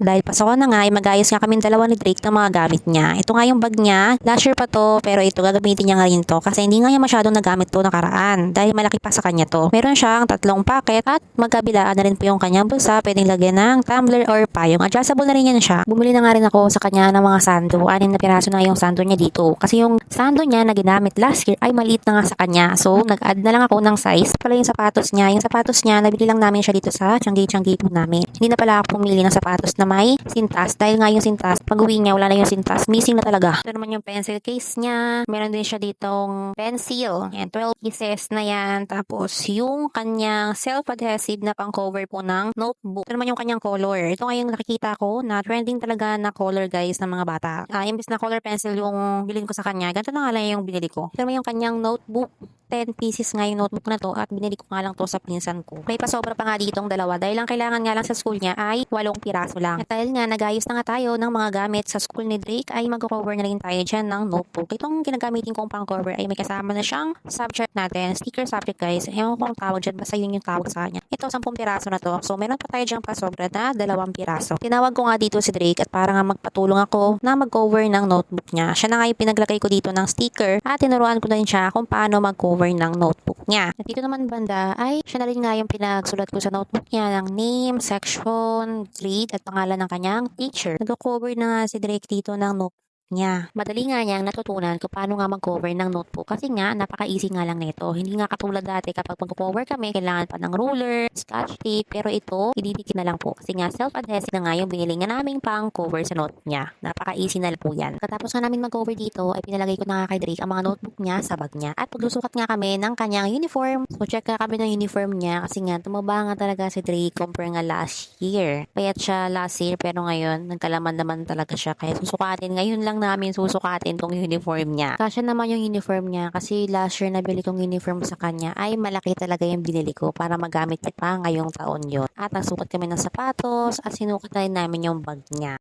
Dahil pasok na nga ay mag-ayos nga kami dalawa ni Drake ng mga gamit niya. Ito nga yung bag niya, last year pa to pero ito gagamitin niya nga rin to kasi hindi nga niya masyadong nagamit to nakaraan dahil malaki pa sa kanya to. Meron siyang 3 packet at magkabilaan na rin po yung kanyang bulsa, pwedeng lagyan ng tumbler or payong. Adjustable na rin yan siya. Bumili na nga rin ako sa kanya ng mga sando. 6 na piraso na yung sando niya dito. Kasi yung sando niya na ginamit last year ay maliit na nga sa kanya. So nag-add na lang ako ng size. Pala yung sapatos niya. Yung sapatos niya nabili lang namin siya dito sa Changi po namin. Hindi na pala ako pumili ng sapatos na may sintas dahil nga yung sintas pag-uwi niya wala na yung sintas, missing na talaga. Ito naman yung pencil case niya, meron din siya ditong pencil, yan 12 pieces na yan, tapos yung kanyang self-adhesive na pang cover po ng notebook. Ito naman yung kanyang color, ito nga yung nakikita ko na trending talaga na color guys ng mga bata. Imbis na color pencil yung bilhin ko sa kanya, ganito na nga lang yung binili ko. Ito naman yung kanyang notebook, 10 pieces nga yung notebook na to at binili ko nga lang to sa pinsan ko. May pasobra pa nga ditong dalawa dahil lang kailangan nga lang sa school niya ay 8 piraso lang. At dahil nga nagayos na nga tayo ng mga gamit sa school ni Drake ay mag-cover na rin tayo dyan ng notebook. Itong ginagamitin kong pang cover ay may kasama na siyang subject natin. Sticker subject guys. Ewan ko kung tawag dyan. Basta yun yung tawag sa kanya. Ito 10 piraso na to. So meron pa tayo dyan pasobra na 2 piraso. Tinawag ko nga dito si Drake at para nga magpatulong ako na mag-cover ng notebook niya. Siya na nga yung pinaglagay ko dito ng sticker at tinuruan ko na rin siya kung paano mag-cover ng notebook niya. At dito naman banda ay siya na rin nga yung pinagsulat ko sa notebook niya ng name, section, grade at pangalan ng kanyang teacher. Nag-cover na nga si Drake dito ng notebook niya. Madali nga niyang natutunan kung paano nga mag-cover ng notebook kasi nga napaka-easy nga lang nito. Hindi nga katulad dati kapag mag-cover kami, kailangan pa ng ruler, scotch tape, pero ito, ididikit na lang po kasi nga self-adhesive na nga yung binili nga namin pang cover sa note niya. Napaka-easy na lang po yan. Katapos nga namin mag-cover dito, ay pinalagay ko na nga kay Drake ang mga notebook niya sa bag niya at paglusukat nga kami ng kanyang uniform. So check nga kami ng uniform niya kasi nga tumaba nga talaga si Drake compare nga last year. Payat siya last year pero ngayon nagkalaman naman talaga siya kaya susukatin ngayon lang namin susukatin tong uniform niya. Kasya naman yung uniform niya kasi last year nabili kong uniform sa kanya ay malaki talaga yung binili ko para magamit pa ngayong taon yon. At nasukat kami ng sapatos at sinukat na rin namin yung bag niya.